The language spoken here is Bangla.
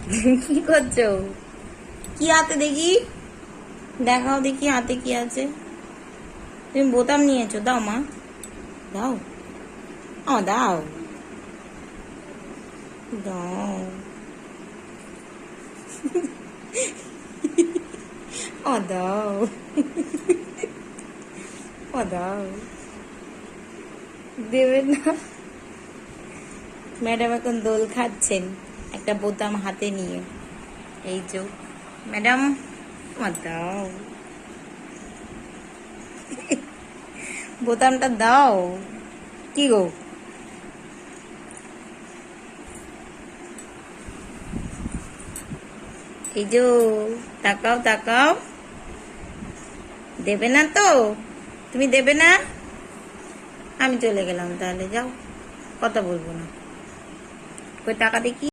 কি করছো? কি হাতে দেখি, দেখাও দেখি হাতে কি আছে। তুমি বোতাম নিয়েছো, দাও মা, দাও। দাও দাও। দাও। দাও। দেবে না? ম্যাডাম এখন দোল খাচ্ছেন একটা বোতাম হাতে নিয়ে। এই যে ম্যাডাম, দাও, বোতামটা দাও। কি গো, এই যে, তাকাও তাকাও। দেবে না তো? তুমি দেবে না? আমি চলে গেলাম তাহলে, যাও, কথা বলবো না। কই টাকা দেখি।